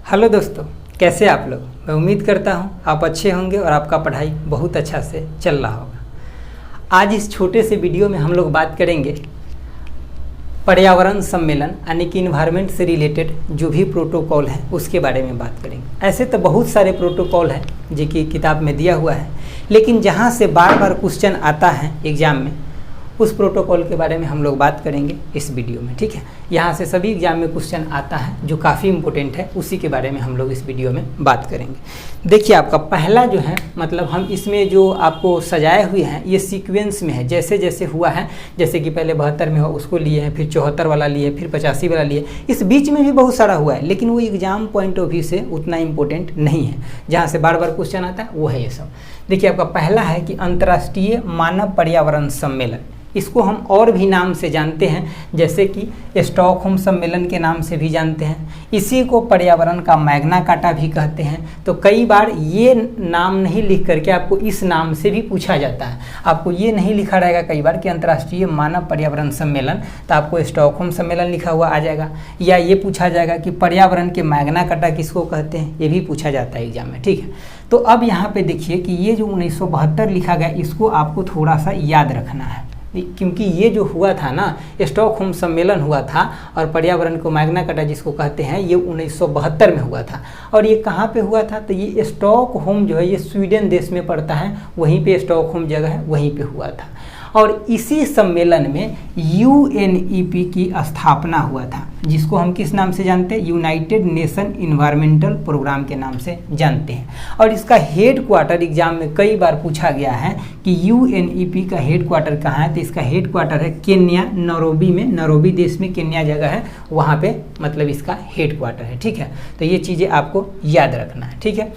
Hello दोस्तों, कैसे आप लोग। मैं उम्मीद करता हूँ आप अच्छे होंगे और आपका पढ़ाई बहुत अच्छा से चल रहा होगा। आज इस छोटे से वीडियो में हम लोग बात करेंगे पर्यावरण सम्मेलन यानी कि इन्वायरमेंट से रिलेटेड जो भी प्रोटोकॉल है उसके बारे में बात करेंगे। ऐसे तो बहुत सारे प्रोटोकॉल हैं जो कि किताब में दिया हुआ है, लेकिन जहाँ से बार बार क्वेश्चन आता है एग्ज़ाम में उस प्रोटोकॉल के बारे में हम लोग बात करेंगे इस वीडियो में। ठीक है, यहाँ से सभी एग्जाम में क्वेश्चन आता है जो काफ़ी इंपॉर्टेंट है, उसी के बारे में हम लोग इस वीडियो में बात करेंगे। देखिए, आपका पहला जो है मतलब हम इसमें जो आपको सजाए हुए हैं ये सीक्वेंस में है, जैसे जैसे हुआ है। जैसे कि पहले 72 में हो उसको लिए हैं, फिर 74 वाला लिए, फिर 85 वाला लिए। इस बीच में भी बहुत सारा हुआ है, लेकिन वो एग्जाम पॉइंट ऑफ व्यू से उतना इम्पोर्टेंट नहीं है। जहाँ से बार बार क्वेश्चन आता है वो है ये सब। देखिए, आपका पहला है कि अंतर्राष्ट्रीय मानव पर्यावरण सम्मेलन। इसको हम और भी नाम से जानते हैं, जैसे कि स्टॉकहोम सम्मेलन के नाम से भी जानते हैं। इसी को पर्यावरण का मैग्ना कार्टा भी कहते हैं। तो कई बार ये नाम नहीं लिख करके आपको इस नाम से भी पूछा जाता है। आपको ये नहीं लिखा रहेगा कई बार कि अंतर्राष्ट्रीय मानव पर्यावरण सम्मेलन, तो आपको स्टॉकहोम सम्मेलन लिखा हुआ आ जाएगा। या ये पूछा जाएगा कि पर्यावरण के मैग्ना कार्टा किसको कहते हैं, ये भी पूछा जाता है एग्जाम में। ठीक है, तो अब यहाँ पे देखिए कि ये जो 1972 लिखा गया, इसको आपको थोड़ा सा याद रखना है, क्योंकि ये जो हुआ था ना, स्टॉकहोम सम्मेलन हुआ था और पर्यावरण को मैग्ना कार्टा जिसको कहते हैं, ये 1972 में हुआ था। और ये कहाँ पे हुआ था, तो ये स्टॉकहोम जो है ये स्वीडन देश में पड़ता है, वहीं पे स्टॉकहोम जगह है, वहीं पे हुआ था। और इसी सम्मेलन में UNEP की स्थापना हुआ था, जिसको हम किस नाम से जानते हैं, यूनाइटेड नेशन इन्वायरमेंटल प्रोग्राम के नाम से जानते हैं। और इसका हेड क्वार्टर एग्जाम में कई बार पूछा गया है कि UNEP का हेड क्वार्टर कहाँ है, तो इसका हेड क्वार्टर है केन्या, नैरोबी में। नैरोबी देश में केन्या जगह है, वहाँ पे मतलब इसका हेड क्वार्टर है। ठीक है, तो ये चीज़ें आपको याद रखना है। ठीक है,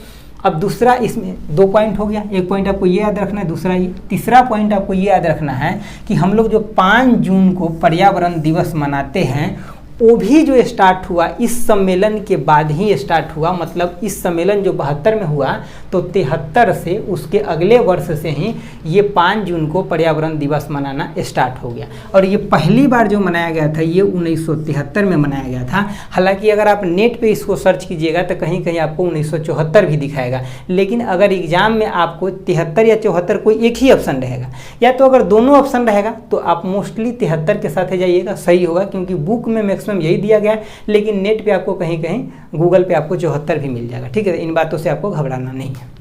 अब दूसरा, इसमें 2 पॉइंट हो गया। एक पॉइंट आपको ये याद रखना है, दूसरा ये। तीसरा पॉइंट आपको ये याद रखना है कि हम लोग जो 5 जून को पर्यावरण दिवस मनाते हैं, वो भी जो स्टार्ट हुआ इस सम्मेलन के बाद ही स्टार्ट हुआ। मतलब इस सम्मेलन जो 72 में हुआ, तो 73 से उसके अगले वर्ष से ही ये 5 जून को पर्यावरण दिवस मनाना स्टार्ट हो गया। और ये पहली बार जो मनाया गया था ये 1973 में मनाया गया था। हालांकि अगर आप नेट पे इसको सर्च कीजिएगा तो कहीं कहीं आपको 1974 भी दिखाएगा, लेकिन अगर एग्जाम में आपको 73 या 74 कोई एक ही ऑप्शन रहेगा, या तो अगर दोनों ऑप्शन रहेगा तो आप मोस्टली 73 के साथ जाइएगा, सही होगा, क्योंकि बुक में मैक्सिमम यही दिया गया है। लेकिन नेट पे आपको कहीं कहीं गूगल पे आपको 74 भी मिल जाएगा। ठीक है, इन बातों से आपको घबराना नहीं है।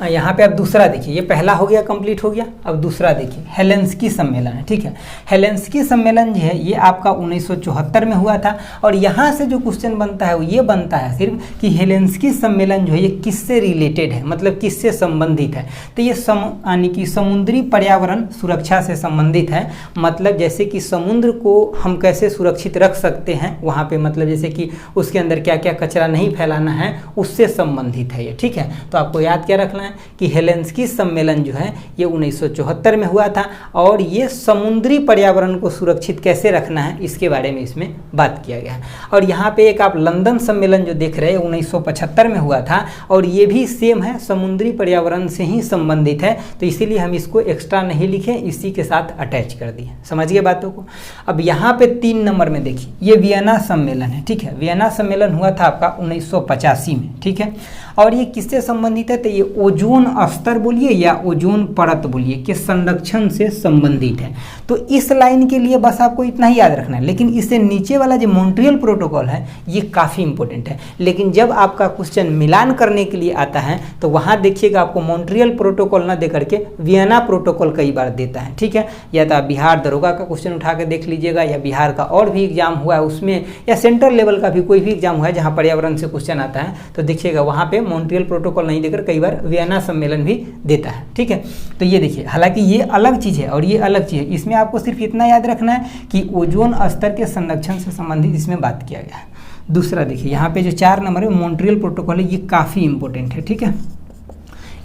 यहाँ पे आप दूसरा देखिए, ये पहला हो गया, कंप्लीट हो गया। अब दूसरा देखिए, हेलेंस्की सम्मेलन है। ठीक है, हेलेंस्की सम्मेलन जो है ये आपका 1974 में हुआ था। और यहाँ से जो क्वेश्चन बनता है वो ये बनता है सिर्फ कि हेलेंस्की सम्मेलन जो है ये किससे रिलेटेड है, मतलब किससे संबंधित है। तो ये यानी कि समुद्री पर्यावरण सुरक्षा से संबंधित है। मतलब जैसे कि समुद्र को हम कैसे सुरक्षित रख सकते हैं वहाँ पे, मतलब जैसे कि उसके अंदर क्या क्या कचरा नहीं फैलाना है, उससे संबंधित है ये। ठीक है, तो आपको याद क्या रखना है कि हेलेंस्की सम्मेलन जो है ये 1974 में हुआ था। और ये समुद्री पर्यावरण को सुरक्षित कैसे रखना है इसके बारे में इसमें बात किया गया है। और यहाँ पे एक आप लंदन सम्मेलन जो देख रहे हैं 1975 में हुआ था, और ये भी सेम है, समुद्री पर्यावरण से ही संबंधित है। तो इसीलिए हम इसको एक्स्ट्रा नहीं लिखे, इसी के साथ अटैच कर दिए। समझिए बातों को। अब यहाँ पे 3 नंबर में देखिए, ये वियना सम्मेलन है। ठीक है, वियना सम्मेलन हुआ था आपका 1985 में। ठीक है, और ये किससे संबंधित है, तो ये ओजोन स्तर बोलिए या ओजोन परत बोलिए के संरक्षण से संबंधित है। तो इस लाइन के लिए बस आपको इतना ही याद रखना है। लेकिन इससे नीचे वाला जो मॉन्ट्रियल प्रोटोकॉल है ये काफ़ी इंपॉर्टेंट है। लेकिन जब आपका क्वेश्चन मिलान करने के लिए आता है तो वहाँ देखिएगा आपको मॉन्ट्रियल प्रोटोकॉल ना दे करके वियना प्रोटोकॉल कई बार देता है। ठीक है, या तो आप बिहार दरोगा का क्वेश्चन उठा के देख लीजिएगा, या बिहार का और भी एग्जाम हुआ है उसमें, या सेंट्रल लेवल का भी कोई भी एग्जाम हुआ है जहाँ पर्यावरण से क्वेश्चन आता है, तो देखिएगा वहाँ पे मॉन्ट्रियल प्रोटोकॉल नहीं देकर कई बार वियना सम्मेलन भी देता है। ठीक है, तो ये देखिए, हालांकि ये अलग चीज़ है और ये अलग चीज़ है। इसमें आपको सिर्फ इतना याद रखना है कि ओजोन स्तर के संरक्षण से संबंधित इसमें बात किया गया है। दूसरा देखिए, यहाँ पे जो 4 नंबर है मॉन्ट्रियल प्रोटोकॉल है, ये काफ़ी इंपॉर्टेंट है। ठीक है,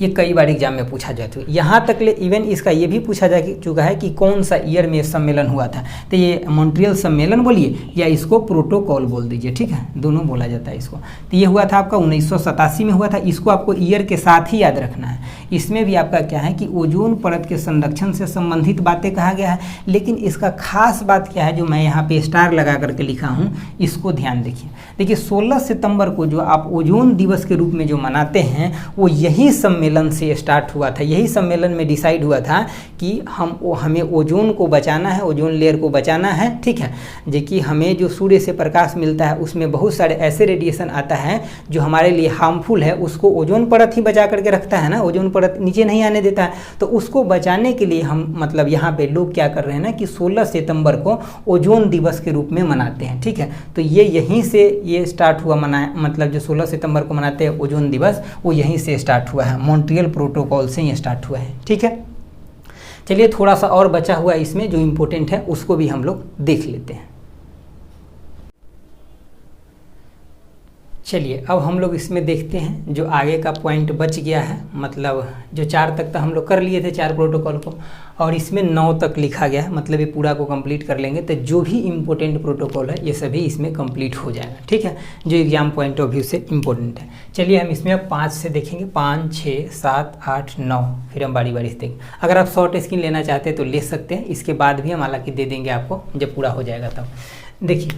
ये कई बार एग्जाम में पूछा जा चुका है। यहाँ तक ले इवन इसका ये भी पूछा जा चुका है कि कौन सा ईयर में सम्मेलन हुआ था। तो ये मॉन्ट्रियल सम्मेलन बोलिए या इसको प्रोटोकॉल बोल दीजिए, ठीक है, दोनों बोला जाता है इसको। तो ये हुआ था आपका 1987 में हुआ था। इसको आपको ईयर के साथ ही याद रखना है। इसमें भी आपका क्या है कि ओजोन परत के संरक्षण से संबंधित बातें कहा गया है, लेकिन इसका खास बात क्या है जो मैं यहाँ पे स्टार लगा करके लिखा हूँ, इसको ध्यान देखिए। देखिए 16 सितंबर को जो आप ओजोन दिवस के रूप में जो मनाते हैं वो यही सम्मेलन से स्टार्ट हुआ था। यही सम्मेलन में डिसाइड हुआ था कि हमें ओजोन को बचाना है, ओजोन लेयर को बचाना है, ठीक है। देखिए हमें जो सूर्य से प्रकाश मिलता है उसमें बहुत सारे ऐसे रेडिएशन आता है जो हमारे लिए हार्मफुल है, उसको ओजोन परत ही बचा करके रखता है ना, ओजोन परत नीचे नहीं आने देता है। तो उसको बचाने के लिए हम मतलब यहाँ पे लोग क्या कर रहे हैं ना कि 16 सितंबर को ओजोन दिवस के रूप में मनाते हैं, ठीक है। तो ये यहीं से ये स्टार्ट हुआ मतलब जो 16 सितंबर को मनाते हैं ओजोन दिवस, वो यहीं से स्टार्ट हुआ है, मॉन्ट्रियल प्रोटोकॉल से ये स्टार्ट हुआ है, ठीक है। चलिए थोड़ा सा और बचा हुआ है इसमें जो इम्पोर्टेंट है उसको भी हम लोग देख लेते हैं। चलिए अब हम लोग इसमें देखते हैं जो आगे का पॉइंट बच गया है, मतलब जो 4 तक तो हम लोग कर लिए थे 4 प्रोटोकॉल को, और इसमें 9 तक लिखा गया है, मतलब ये पूरा को कंप्लीट कर लेंगे तो जो भी इम्पोर्टेंट प्रोटोकॉल है ये सभी इसमें कंप्लीट हो जाएगा, ठीक है, जो एग्जाम पॉइंट ऑफ व्यू से इम्पोर्टेंट है। चलिए हम इसमें अब 5 से देखेंगे, 5, 6, 7, 8, 9, फिर हम बारी बारी से देखेंगे। अगर आप शॉर्ट स्क्रीन लेना चाहते हैं तो ले सकते हैं, इसके बाद भी हम हालांकि दे देंगे आपको जब पूरा हो जाएगा तब। देखिए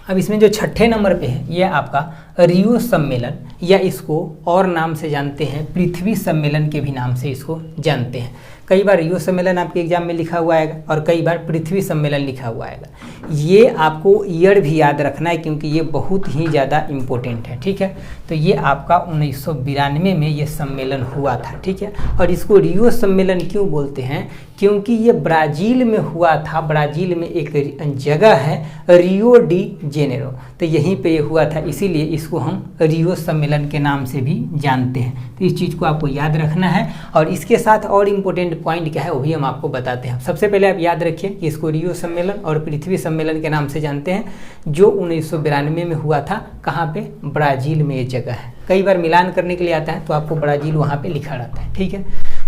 अब इसमें जो 6ठे नंबर पे है ये आपका रियो सम्मेलन, या इसको और नाम से जानते हैं पृथ्वी सम्मेलन के भी नाम से इसको जानते हैं। कई बार रियो सम्मेलन आपके एग्जाम में लिखा हुआ आएगा और कई बार पृथ्वी सम्मेलन लिखा हुआ आएगा। ये आपको ईयर भी याद रखना है क्योंकि ये बहुत ही ज़्यादा इम्पोर्टेंट है, ठीक है। तो ये आपका 1992 में ये सम्मेलन हुआ था, ठीक है। और इसको रियो सम्मेलन क्यों बोलते हैं, क्योंकि ये ब्राज़ील में हुआ था। ब्राज़ील में एक जगह है रियो डी जेनेरो, तो यहीं पे ये हुआ था, इसीलिए इसको हम रियो सम्मेलन के नाम से भी जानते हैं। तो इस चीज़ को आपको याद रखना है। और इसके साथ और इम्पोर्टेंट पॉइंट क्या है वो भी हम आपको बताते हैं। सबसे पहले आप याद रखिए कि इसको रियो सम्मेलन और पृथ्वी सम्मेलन के नाम से जानते हैं, जो 1992 में हुआ था। कहाँ पे? ब्राज़ील में ये जगह है। कई बार मिलान करने के लिए आता है तो आपको ब्राज़ील वहाँ पे लिखा रहता है, ठीक है।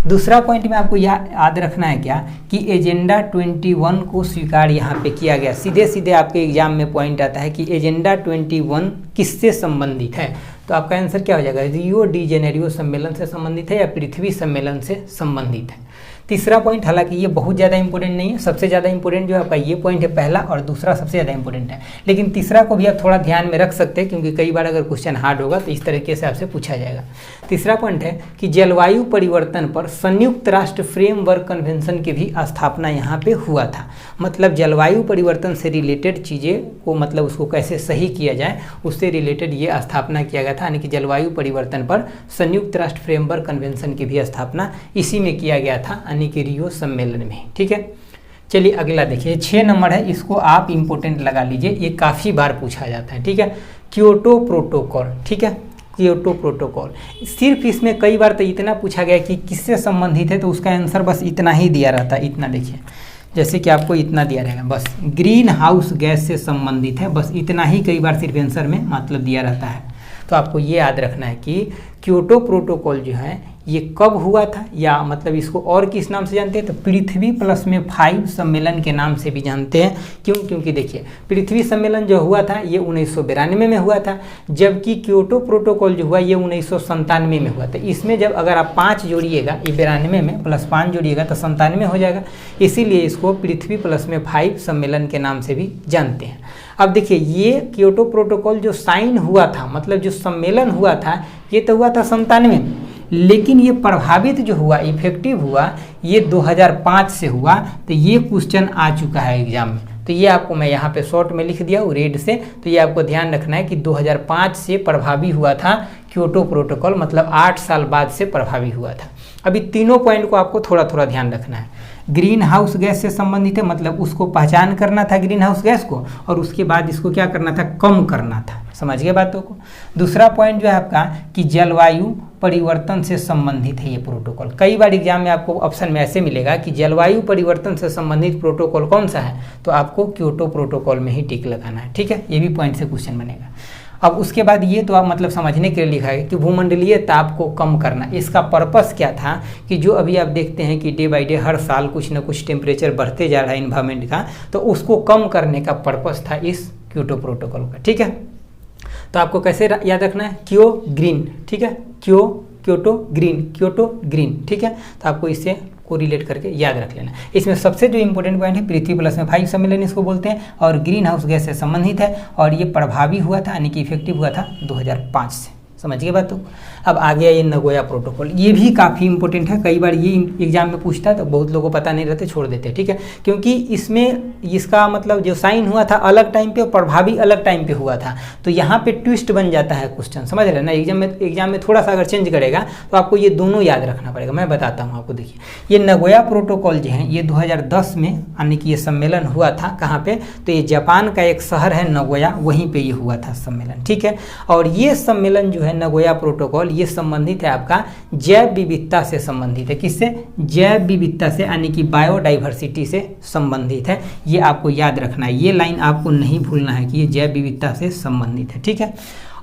दूसरा पॉइंट में आपको याद रखना है क्या कि एजेंडा 21 को स्वीकार यहाँ पे किया गया। सीधे सीधे आपके एग्जाम में पॉइंट आता है कि एजेंडा 21 किससे संबंधित है, तो आपका आंसर क्या हो जाएगा? रियो डी जेनेरियो सम्मेलन से संबंधित है या पृथ्वी सम्मेलन से संबंधित है। तीसरा पॉइंट, हालांकि ये बहुत ज़्यादा इंपॉर्टेंट नहीं है, सबसे ज़्यादा इंपॉर्टेंट जो है आपका ये पॉइंट है पहला, और दूसरा सबसे ज़्यादा इंपॉर्टेंट है। लेकिन तीसरा को भी आप थोड़ा ध्यान में रख सकते हैं क्योंकि कई बार अगर क्वेश्चन हार्ड होगा तो इस तरीके से आपसे पूछा जाएगा। तीसरा पॉइंट है कि जलवायु परिवर्तन पर संयुक्त राष्ट्र फ्रेमवर्क कन्वेंशन की भी स्थापना यहाँ पे हुआ था। मतलब जलवायु परिवर्तन से रिलेटेड चीज़ें को मतलब उसको कैसे सही किया जाए उससे रिलेटेड ये स्थापना किया गया था, यानी कि जलवायु परिवर्तन पर संयुक्त राष्ट्र फ्रेमवर्क कन्वेंशन की भी स्थापना इसी में किया गया था, यानी कि रियो सम्मेलन में, ठीक है। चलिए अगला देखिए, 6 नंबर है, इसको आप इंपॉर्टेंट लगा लीजिए, ये काफ़ी बार पूछा जाता है, ठीक है। क्योटो प्रोटोकॉल, ठीक है, क्योटो प्रोटोकॉल। सिर्फ इसमें कई बार तो इतना पूछा गया कि किससे संबंधित है, तो उसका आंसर बस इतना ही दिया रहता है। इतना देखिए, जैसे कि आपको इतना दिया रहेगा, बस ग्रीन हाउस गैस से संबंधित है, बस इतना ही कई बार सिर्फ आंसर में मतलब दिया रहता है। तो आपको ये याद रखना है कि क्योटो प्रोटोकॉल जो है ये कब हुआ था, या मतलब इसको और किस नाम से जानते हैं, तो पृथ्वी प्लस में 5 सम्मेलन के नाम से भी जानते हैं। क्यों? क्योंकि देखिए पृथ्वी सम्मेलन जो हुआ था ये 1992 में हुआ था, जबकि क्योटो प्रोटोकॉल जो हुआ ये 1997 में हुआ था। इसमें जब अगर आप 5 जोड़िएगा, ये 92 में प्लस 5 जोड़िएगा तो 97 हो जाएगा, इसीलिए इसको पृथ्वी प्लस में 5 सम्मेलन के नाम से भी जानते हैं। अब देखिए ये क्योटो प्रोटोकॉल जो साइन हुआ था, मतलब जो सम्मेलन हुआ था, ये तो हुआ था 97, लेकिन ये प्रभावित जो हुआ, इफेक्टिव हुआ, ये 2005 से हुआ। तो ये क्वेश्चन आ चुका है एग्जाम में, तो ये आपको मैं यहाँ पे शॉर्ट में लिख दिया हूँ रेड से। तो ये आपको ध्यान रखना है कि 2005 से प्रभावी हुआ था क्योटो प्रोटोकॉल, मतलब 8 साल बाद से प्रभावी हुआ था। अभी तीनों पॉइंट को आपको थोड़ा थोड़ा ध्यान रखना है। ग्रीन हाउस गैस से संबंधित है, मतलब उसको पहचान करना था ग्रीन हाउस गैस को, और उसके बाद इसको क्या करना था, कम करना था। समझ गए बातों को। दूसरा पॉइंट जो है आपका कि जलवायु परिवर्तन से संबंधित है ये प्रोटोकॉल। कई बार एग्जाम में आपको ऑप्शन में ऐसे मिलेगा कि जलवायु परिवर्तन से संबंधित प्रोटोकॉल कौन सा है, तो आपको क्योटो प्रोटोकॉल में ही टिक लगाना है, ठीक है। ये भी पॉइंट से क्वेश्चन बनेगा। अब उसके बाद ये तो आप मतलब समझने के लिए लिखा है कि भूमंडलीय ताप को कम करना, इसका पर्पस क्या था कि जो अभी आप देखते हैं कि डे बाई डे हर साल कुछ ना कुछ टेम्परेचर बढ़ते जा रहा है इन्वायरमेंट का, तो उसको कम करने का पर्पस था इस क्योटो प्रोटोकॉल का। ठीक है, तो आपको कैसे याद रखना है, क्यो ग्रीन, ठीक है, क्योटो ग्रीन, ठीक है, तो आपको इससे को रिलेट करके याद रख लेना। इसमें सबसे जो इंपॉर्टेंट पॉइंट है पृथ्वी प्लस में 5 सम्मेलन इसको बोलते हैं, और ग्रीन हाउस गैस से संबंधित है, और ये प्रभावी हुआ था यानी कि इफेक्टिव हुआ था 2005 से। समझिए बात। तो अब आ गया ये नगोया प्रोटोकॉल, ये भी काफ़ी इंपॉर्टेंट है, कई बार ये एग्जाम में पूछता है तो बहुत लोगों को पता नहीं रहते, छोड़ देते हैं। ठीक है, क्योंकि इसमें इसका मतलब जो साइन हुआ था अलग टाइम पे और प्रभावी अलग टाइम पे हुआ था, तो यहाँ पे ट्विस्ट बन जाता है क्वेश्चन, समझ रहे हैं ना। एग्जाम में थोड़ा सा अगर चेंज करेगा तो आपको ये दोनों याद रखना पड़ेगा। मैं बताता हूँ आपको, देखिए ये नगोया प्रोटोकॉल जो है ये 2010 में यानी कि ये सम्मेलन हुआ था कहाँ पे, तो ये जापान का एक शहर है नगोया, वहीं पर ये हुआ था सम्मेलन। ठीक है, और ये सम्मेलन जो है नगोया प्रोटोकॉल ये संबंधित है आपका जैव विविधता से संबंधित है। किससे? जैव विविधता से, यानी कि बायोडाइवर्सिटी से संबंधित है। ये आपको याद रखना है, ये लाइन आपको नहीं भूलना है कि ये जैव विविधता से संबंधित है। ठीक है,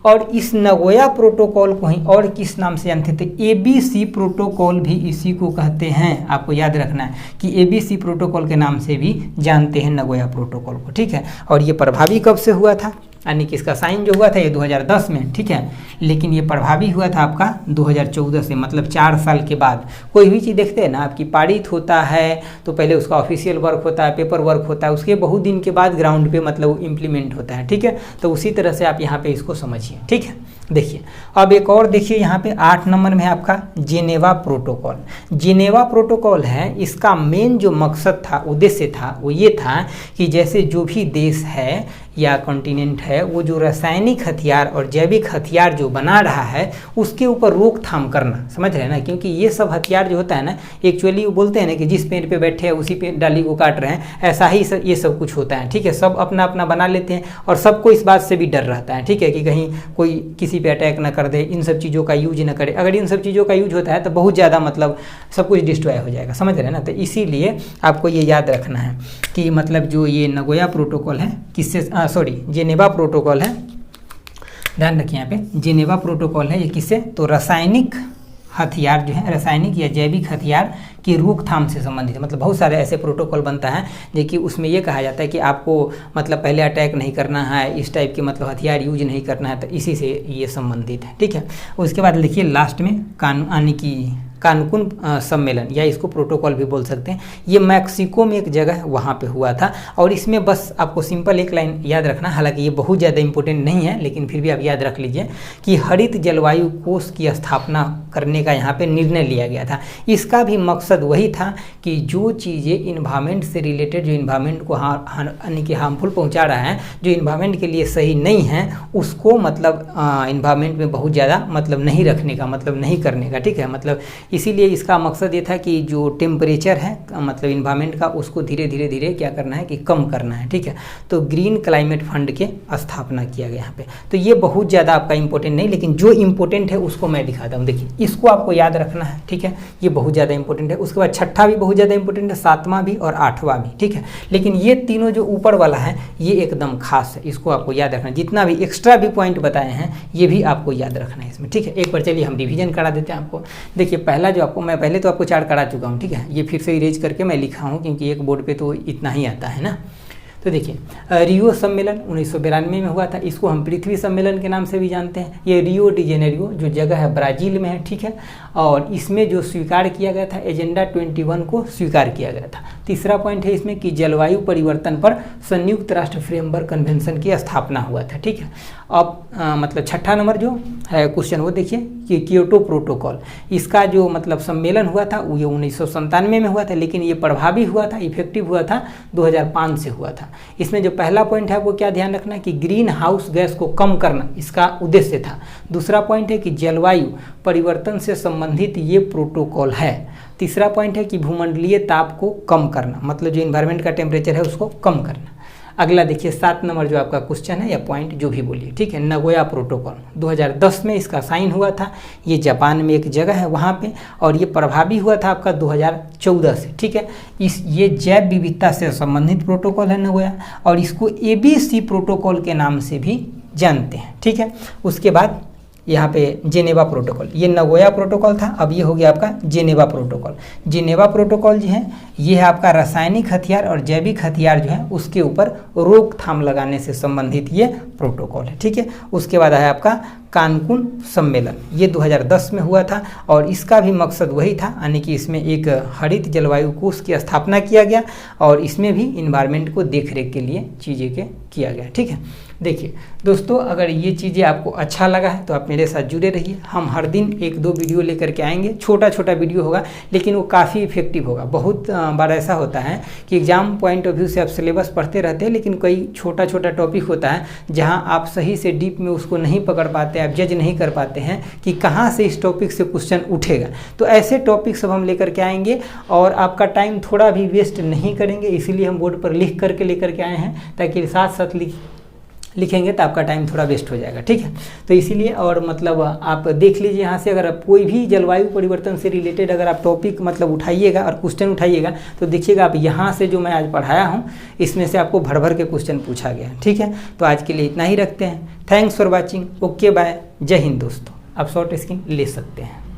और इस नगोया प्रोटोकॉल को ही और किस नाम से जानते थे, ABC प्रोटोकॉल भी इसी को कहते हैं। आपको याद रखना है कि ABC प्रोटोकॉल के नाम से भी जानते हैं नगोया प्रोटोकॉल को। ठीक है, और ये प्रभावी कब से हुआ था, यानी कि इसका साइन जो हुआ था ये 2010 में। ठीक है, लेकिन ये प्रभावी हुआ था आपका 2014 से, मतलब 4 साल के बाद। कोई भी चीज़ देखते हैं ना, आपकी पारित होता है तो पहले उसका ऑफिशियल वर्क होता है, पेपर वर्क होता है, उसके बहुत दिन के बाद ग्राउंड पे मतलब इम्प्लीमेंट होता है। ठीक है, तो उसी तरह से आप यहाँ पे इसको समझिए। ठीक है, देखिए अब एक और देखिए यहाँ पे 8 नंबर में आपका जिनेवा प्रोटोकॉल। जिनेवा प्रोटोकॉल है, इसका मेन जो मकसद था, उद्देश्य था, वो ये था कि जैसे जो भी देश है या कॉन्टिनेंट है वो जो रासायनिक हथियार और जैविक हथियार जो बना रहा है उसके ऊपर रोकथाम करना। समझ रहे हैं ना, क्योंकि ये सब हथियार जो होता है ना, एक्चुअली वो बोलते हैं ना कि जिस पेड़ पे बैठे हैं उसी पे डाली को काट रहे हैं, ऐसा ही ये सब कुछ होता है। ठीक है, सब अपना अपना बना लेते हैं और सबको इस बात से भी डर रहता है। ठीक है, कि कहीं कोई किसी पे अटैक ना कर दे, इन सब चीज़ों का यूज ना करे। अगर इन सब चीज़ों का यूज होता है तो बहुत ज़्यादा मतलब सब कुछ डिस्ट्रॉय हो जाएगा। समझ रहे हैं ना, तो इसीलिए आपको ये याद रखना है कि मतलब जो ये नगोया प्रोटोकॉल है किससे, जिनेवा प्रोटोकॉल है, ध्यान रखिए यहाँ पे, जिनेवा प्रोटोकॉल है ये किससे, तो रासायनिक हथियार जो है, रासायनिक या जैविक हथियार की रोकथाम से संबंधित है। मतलब बहुत सारे ऐसे प्रोटोकॉल बनता है देखिए, उसमें ये कहा जाता है कि आपको मतलब पहले अटैक नहीं करना है, इस टाइप के मतलब हथियार यूज नहीं करना है, तो इसी से ये संबंधित है। ठीक है, उसके बाद लिखिए लास्ट में यानी कि कानकुन सम्मेलन, या इसको प्रोटोकॉल भी बोल सकते हैं। ये मैक्सिको में एक जगह है, वहाँ पे हुआ था, और इसमें बस आपको सिंपल एक लाइन याद रखना, हालांकि ये बहुत ज़्यादा इंपॉर्टेंट नहीं है लेकिन फिर भी आप याद रख लीजिए कि हरित जलवायु कोष की स्थापना करने का यहाँ पे निर्णय लिया गया था। इसका भी मकसद वही था कि जो चीज़ें इन्वायरमेंट से रिलेटेड, जो इन्वायरमेंट को यानी कि हार्मफुल पहुँचा रहा है, जो इन्वायरमेंट के लिए सही नहीं है, उसको मतलब इन्वायरमेंट में बहुत ज़्यादा मतलब नहीं रखने का, मतलब नहीं करने का। ठीक है, मतलब इसीलिए इसका मकसद ये था कि जो टेम्परेचर है मतलब इन्वायरमेंट का, उसको धीरे धीरे क्या करना है कि कम करना है। ठीक है, तो ग्रीन क्लाइमेट फंड के स्थापना किया गया यहाँ पे। तो ये बहुत ज़्यादा आपका इंपॉर्टेंट नहीं, लेकिन जो इंपॉर्टेंट है उसको मैं दिखाता हूँ। देखिए इसको आपको याद रखना है। ठीक है, ये बहुत ज़्यादा इंपॉर्टेंट है। उसके बाद 6ठा भी बहुत ज़्यादा इंपॉर्टेंट है, 7वां भी और 8वां भी। ठीक है, लेकिन ये तीनों जो ऊपर वाला है ये एकदम खास है, इसको आपको याद रखना। जितना भी एक्स्ट्रा भी पॉइंट बताए हैं ये भी आपको याद रखना है इसमें। ठीक है, एक बार चलिए हम रिविजन करा देते हैं आपको। देखिए पहला जो आपको, मैं पहले तो आपको चार्ट करा चुका हूँ। ठीक है, ये फिर से इरेज करके मैं लिखा हूँ क्योंकि एक बोर्ड पे तो इतना ही आता है ना। तो देखिए रियो सम्मेलन 1992 में हुआ था, इसको हम पृथ्वी सम्मेलन के नाम से भी जानते हैं। ये रियो डी जेनेरियो जो जगह है ब्राज़ील में है। ठीक है, और इसमें जो स्वीकार किया गया था एजेंडा 21 को स्वीकार किया गया था। तीसरा पॉइंट है इसमें कि जलवायु परिवर्तन पर संयुक्त राष्ट्र फ्रेमवर्क कन्वेंशन की स्थापना हुआ था। ठीक है, अब मतलब 6ठा नंबर जो है क्वेश्चन वो देखिए कि क्योटो प्रोटोकॉल, इसका जो मतलब सम्मेलन हुआ था वो ये 1997 में हुआ था, लेकिन ये प्रभावी हुआ था, इफेक्टिव हुआ था 2005 से हुआ था। इसमें जो पहला पॉइंट है वो क्या ध्यान रखना है कि ग्रीन हाउस गैस को कम करना इसका उद्देश्य था। दूसरा पॉइंट है कि जलवायु परिवर्तन से संबंधित ये प्रोटोकॉल है। तीसरा पॉइंट है कि भूमंडलीय ताप को कम करना, मतलब जो इन्वायरमेंट का टेम्परेचर है उसको कम करना। अगला देखिए 7 नंबर जो आपका क्वेश्चन है या पॉइंट जो भी बोलिए। ठीक है, नगोया प्रोटोकॉल 2010 में इसका साइन हुआ था, ये जापान में एक जगह है वहाँ पे, और ये प्रभावी हुआ था आपका 2014 से। ठीक है, ये जैव विविधता से संबंधित प्रोटोकॉल है नगोया, और इसको ABC प्रोटोकॉल के नाम से भी जानते हैं। ठीक है, उसके बाद यहाँ पे जेनेवा प्रोटोकॉल, ये नगोया प्रोटोकॉल था, अब ये हो गया आपका जेनेवा प्रोटोकॉल। जेनेवा प्रोटोकॉल जो है ये है आपका रासायनिक हथियार और जैविक हथियार जो है उसके ऊपर रोकथाम लगाने से संबंधित ये प्रोटोकॉल है। ठीक है, उसके बाद है आपका कानकुन सम्मेलन, ये 2010 में हुआ था और इसका भी मकसद वही था, यानी कि इसमें एक हरित जलवायु कोष की स्थापना किया गया और इसमें भी इन्वायरमेंट को देखरेख के लिए चीज़ें के किया गया। ठीक है, देखिए दोस्तों, अगर ये चीज़ें आपको अच्छा लगा है तो आप मेरे साथ जुड़े रहिए। हम हर दिन 1-2 वीडियो लेकर के आएंगे, छोटा छोटा वीडियो होगा लेकिन वो काफ़ी इफेक्टिव होगा। बहुत बार ऐसा होता है कि एग्जाम पॉइंट ऑफ व्यू से आप सिलेबस पढ़ते रहते हैं लेकिन कोई छोटा छोटा टॉपिक होता है जहाँ आप सही से डीप में उसको नहीं पकड़ पाते, आप जज नहीं कर पाते हैं कि कहाँ से इस टॉपिक से क्वेश्चन उठेगा। तो ऐसे टॉपिक सब हम लेकर के आएंगे और आपका टाइम थोड़ा भी वेस्ट नहीं करेंगे, इसीलिए हम बोर्ड पर लिख करके लेकर के आए हैं ताकि साथ साथ लिखेंगे तो आपका टाइम थोड़ा वेस्ट हो जाएगा। ठीक है, तो इसीलिए और मतलब आप देख लीजिए यहाँ से, अगर आप कोई भी जलवायु परिवर्तन से रिलेटेड अगर आप टॉपिक मतलब उठाइएगा और क्वेश्चन उठाइएगा तो देखिएगा आप यहाँ से जो मैं आज पढ़ाया हूँ इसमें से आपको भर भर के क्वेश्चन पूछा गया। ठीक है, तो आज के लिए इतना ही रखते हैं। Thanks for watching, okay bye, जय हिंद दोस्तों। आप शॉर्ट स्क्रीन ले सकते हैं।